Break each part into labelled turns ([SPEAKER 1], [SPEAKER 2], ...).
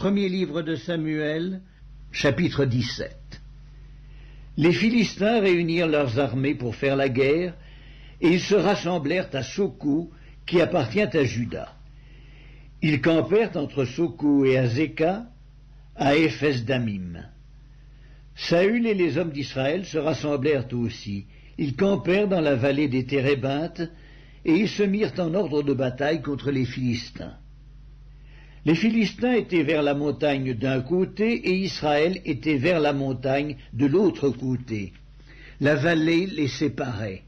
[SPEAKER 1] Premier livre de Samuel, chapitre 17. Les Philistins réunirent leurs armées pour faire la guerre, et ils se rassemblèrent à Soko, qui appartient à Juda. Ils campèrent entre Soko et Azéka, à Éphes-Damim. Saül et les hommes d'Israël se rassemblèrent aussi. Ils campèrent dans la vallée des Térébintes, et ils se mirent en ordre de bataille contre les Philistins. Les Philistins étaient vers la montagne d'un côté, et Israël était vers la montagne de l'autre côté. La vallée les séparait.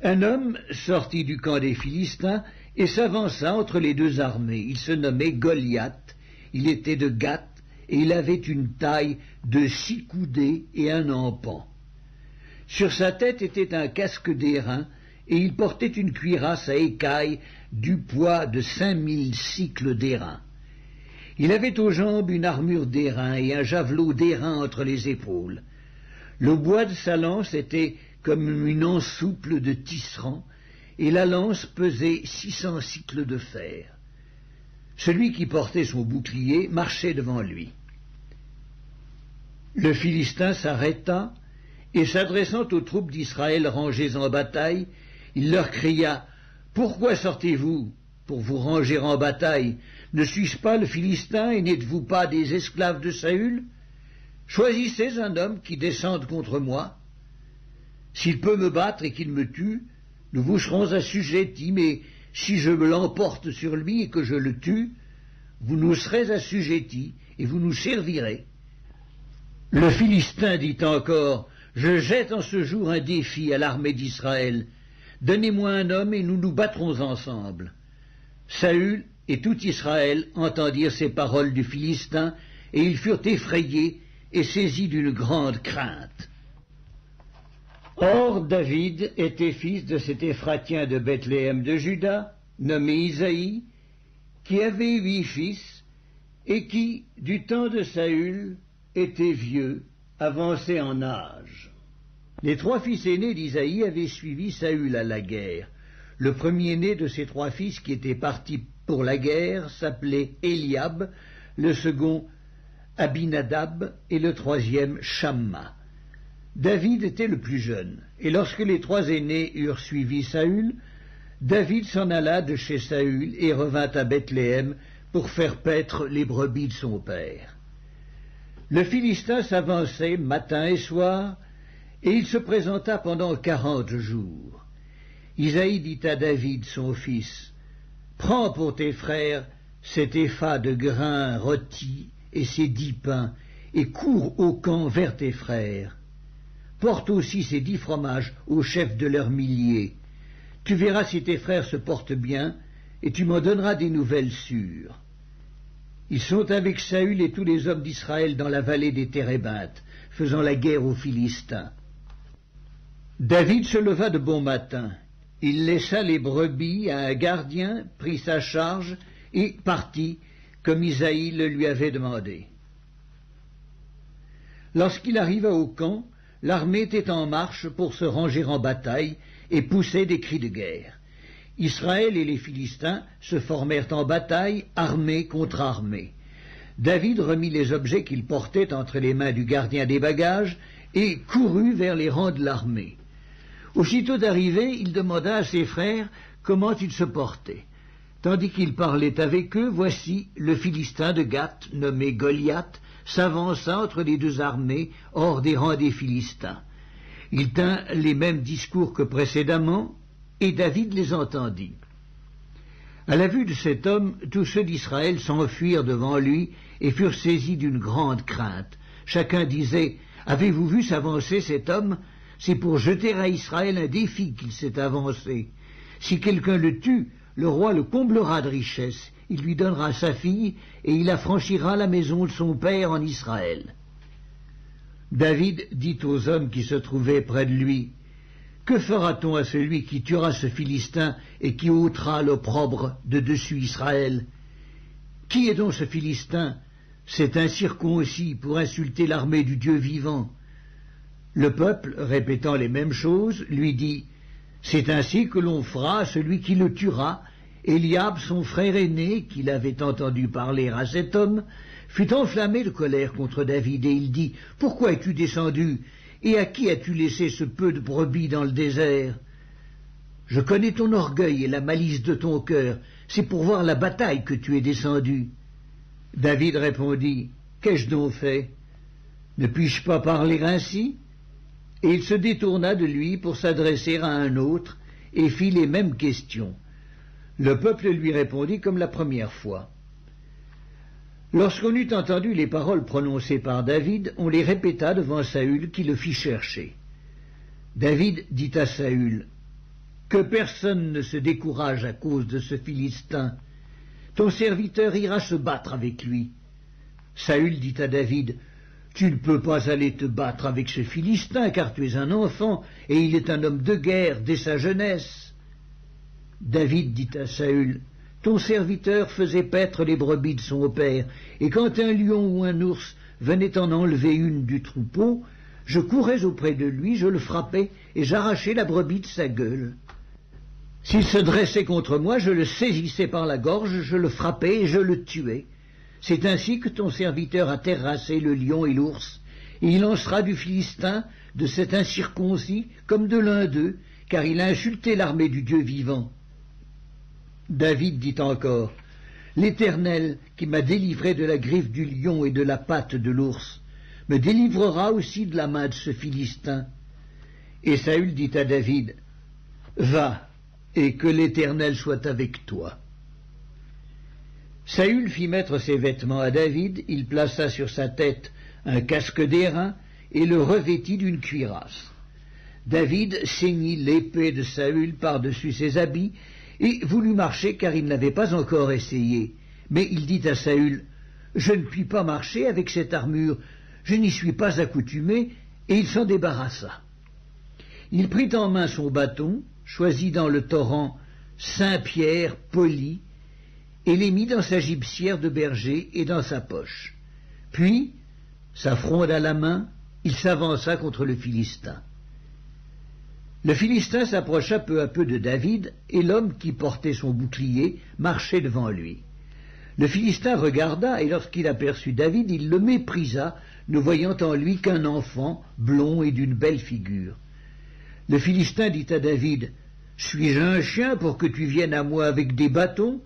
[SPEAKER 1] Un homme sortit du camp des Philistins et s'avança entre les deux armées. Il se nommait Goliath, il était de Gath, et il avait une taille de 6 coudées et un empan. Sur sa tête était un casque d'airain, et il portait une cuirasse à écailles du poids de 5000 cycles d'airain. Il avait aux jambes une armure d'airain et un javelot d'airain entre les épaules. Le bois de sa lance était comme une ensouple de tisserand, et la lance pesait 600 cycles de fer. Celui qui portait son bouclier marchait devant lui. Le Philistin s'arrêta, et s'adressant aux troupes d'Israël rangées en bataille, il leur cria « Pourquoi sortez-vous pour vous ranger en bataille? Ne suis-je pas le Philistin et n'êtes-vous pas des esclaves de Saül? Choisissez un homme qui descende contre moi. S'il peut me battre et qu'il me tue, nous vous serons assujettis, mais si je me l'emporte sur lui et que je le tue, vous nous serez assujettis et vous nous servirez. » Le Philistin dit encore « Je jette en ce jour un défi à l'armée d'Israël. Donnez-moi un homme et nous nous battrons ensemble. » Saül et tout Israël entendirent ces paroles du Philistin, et ils furent effrayés et saisis d'une grande crainte. Or David était fils de cet Éphratien de Bethléem de Juda, nommé Isaïe, qui avait 8 fils, et qui, du temps de Saül, était vieux, avancé en âge. Les 3 fils aînés d'Isaïe avaient suivi Saül à la guerre. Le premier-né de ces 3 fils qui étaient partis pour la guerre s'appelait Eliab, le second Abinadab et le troisième Shamma. David était le plus jeune, et lorsque les 3 aînés eurent suivi Saül, David s'en alla de chez Saül et revint à Bethléem pour faire paître les brebis de son père. Le Philistin s'avançait matin et soir, et il se présenta pendant 40 jours. Isaïe dit à David, son fils, « Prends pour tes frères cet épha de grains rôtis et ces 10 pains, et cours au camp vers tes frères. Porte aussi ces 10 fromages au chef de leurs milliers. Tu verras si tes frères se portent bien, et tu m'en donneras des nouvelles sûres. » Ils sont avec Saül et tous les hommes d'Israël dans la vallée des Térébintes, faisant la guerre aux Philistins. David se leva de bon matin. Il laissa les brebis à un gardien, prit sa charge et partit, comme Isaïe le lui avait demandé. Lorsqu'il arriva au camp, l'armée était en marche pour se ranger en bataille et poussait des cris de guerre. Israël et les Philistins se formèrent en bataille, armée contre armée. David remit les objets qu'il portait entre les mains du gardien des bagages et courut vers les rangs de l'armée. Aussitôt arrivé, il demanda à ses frères comment ils se portaient. Tandis qu'il parlait avec eux, voici le Philistin de Gath, nommé Goliath, s'avança entre les 2 armées hors des rangs des Philistins. Il tint les mêmes discours que précédemment, et David les entendit. À la vue de cet homme, tous ceux d'Israël s'enfuirent devant lui et furent saisis d'une grande crainte. Chacun disait « Avez-vous vu s'avancer cet homme ? C'est pour jeter à Israël un défi qu'il s'est avancé. Si quelqu'un le tue, le roi le comblera de richesses, il lui donnera sa fille, et il affranchira la maison de son père en Israël. » David dit aux hommes qui se trouvaient près de lui, « Que fera-t-on à celui qui tuera ce Philistin et qui ôtera l'opprobre de dessus Israël? Qui est donc ce Philistin? C'est incirconcis pour insulter l'armée du Dieu vivant. » Le peuple, répétant les mêmes choses, lui dit « C'est ainsi que l'on fera à celui qui le tuera, Eliab, son frère aîné, qui l'avait entendu parler à cet homme, fut enflammé de colère contre David, et il dit, « Pourquoi es-tu descendu, et à qui as-tu laissé ce peu de brebis dans le désert? Je connais ton orgueil et la malice de ton cœur, c'est pour voir la bataille que tu es descendu. » David répondit, « Qu'ai-je donc fait? Ne puis-je pas parler ainsi ?» Et il se détourna de lui pour s'adresser à un autre, et fit les mêmes questions. Le peuple lui répondit comme la première fois. Lorsqu'on eut entendu les paroles prononcées par David, on les répéta devant Saül qui le fit chercher. David dit à Saül, « Que personne ne se décourage à cause de ce Philistin. Ton serviteur ira se battre avec lui. » Saül dit à David, « Tu ne peux pas aller te battre avec ce Philistin, car tu es un enfant, et il est un homme de guerre dès sa jeunesse. » David dit à Saül, « Ton serviteur faisait paître les brebis de son père, et quand un lion ou un ours venait en enlever une du troupeau, je courais auprès de lui, je le frappais, et j'arrachais la brebis de sa gueule. S'il se dressait contre moi, je le saisissais par la gorge, je le frappais et je le tuais. C'est ainsi que ton serviteur a terrassé le lion et l'ours, et il en sera du Philistin, de cet incirconcis, comme de l'un d'eux, car il a insulté l'armée du Dieu vivant. » David dit encore, « L'Éternel, qui m'a délivré de la griffe du lion et de la patte de l'ours, me délivrera aussi de la main de ce Philistin. » Et Saül dit à David, « Va, et que l'Éternel soit avec toi. » Saül fit mettre ses vêtements à David, il plaça sur sa tête un casque d'airain et le revêtit d'une cuirasse. David ceignit l'épée de Saül par-dessus ses habits et voulut marcher car il n'avait pas encore essayé. Mais il dit à Saül, « Je ne puis pas marcher avec cette armure, je n'y suis pas accoutumé, » et il s'en débarrassa. Il prit en main son bâton, choisit dans le torrent 5 pierres polies, et les mit dans sa gibecière de berger et dans sa poche. Puis, sa fronde à la main, il s'avança contre le Philistin. Le Philistin s'approcha peu à peu de David, et l'homme qui portait son bouclier marchait devant lui. Le Philistin regarda, et lorsqu'il aperçut David, il le méprisa, ne voyant en lui qu'un enfant, blond et d'une belle figure. Le Philistin dit à David, « Suis-je un chien pour que tu viennes à moi avec des bâtons ?»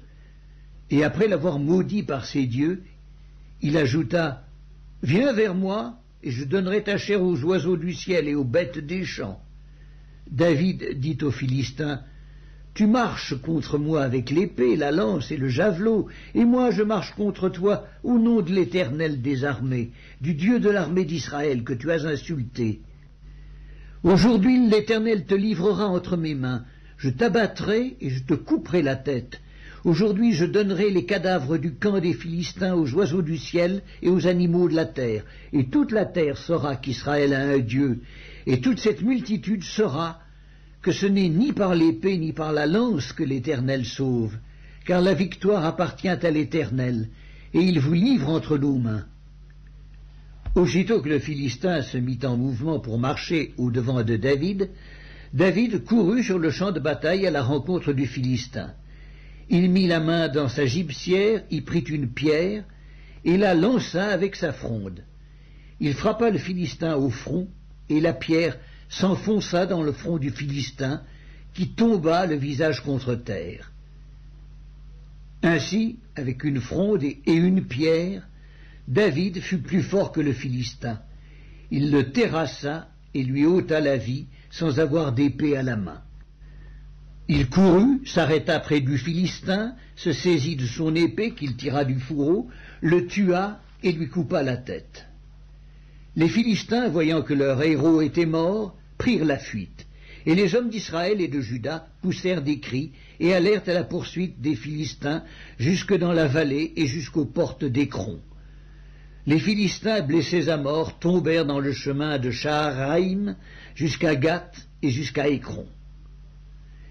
[SPEAKER 1] Et après l'avoir maudit par ses dieux, il ajouta, « Viens vers moi, et je donnerai ta chair aux oiseaux du ciel et aux bêtes des champs. » David dit aux Philistins, « Tu marches contre moi avec l'épée, la lance et le javelot, et moi je marche contre toi au nom de l'Éternel des armées, du Dieu de l'armée d'Israël que tu as insulté. Aujourd'hui l'Éternel te livrera entre mes mains, je t'abattrai et je te couperai la tête. Aujourd'hui je donnerai les cadavres du camp des Philistins aux oiseaux du ciel et aux animaux de la terre, et toute la terre saura qu'Israël a un Dieu, et toute cette multitude saura que ce n'est ni par l'épée ni par la lance que l'Éternel sauve, car la victoire appartient à l'Éternel, et il vous livre entre nos mains. » Aussitôt que le Philistin se mit en mouvement pour marcher au-devant de David, David courut sur le champ de bataille à la rencontre du Philistin. Il mit la main dans sa gibecière, y prit une pierre, et la lança avec sa fronde. Il frappa le Philistin au front, et la pierre s'enfonça dans le front du Philistin, qui tomba le visage contre terre. Ainsi, avec une fronde et une pierre, David fut plus fort que le Philistin. Il le terrassa et lui ôta la vie, sans avoir d'épée à la main. Il courut, s'arrêta près du Philistin, se saisit de son épée qu'il tira du fourreau, le tua et lui coupa la tête. Les Philistins, voyant que leur héros était mort, prirent la fuite, et les hommes d'Israël et de Juda poussèrent des cris et allèrent à la poursuite des Philistins jusque dans la vallée et jusqu'aux portes d'Écron. Les Philistins, blessés à mort, tombèrent dans le chemin de Shaharaïm jusqu'à Gath et jusqu'à Écron.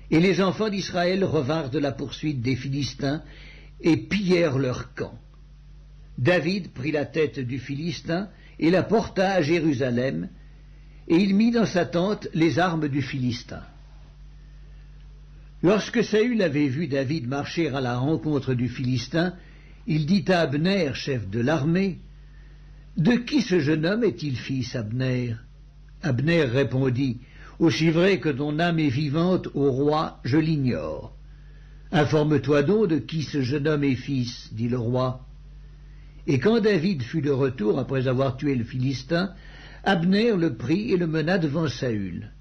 [SPEAKER 1] Et les enfants d'Israël revinrent de la poursuite des Philistins et pillèrent leur camp. David prit la tête du Philistin et la porta à Jérusalem, et il mit dans sa tente les armes du Philistin. Lorsque Saül avait vu David marcher à la rencontre du Philistin, il dit à Abner, chef de l'armée, « De qui ce jeune homme est-il fils, Abner ?» Abner répondit, « Aussi vrai que ton âme est vivante, ô roi, je l'ignore. » « Informe-toi donc de qui ce jeune homme est fils, dit le roi. Et quand David fut de retour après avoir tué le Philistin, Abner le prit et le mena devant Saül.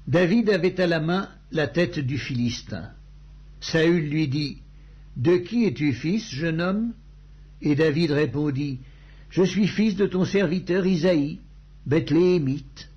[SPEAKER 1] David avait à la main la tête du Philistin. Saül lui dit, « De qui es-tu fils, jeune homme ?» Et David répondit, « Je suis fils de ton serviteur Isaïe, Bethléemite. »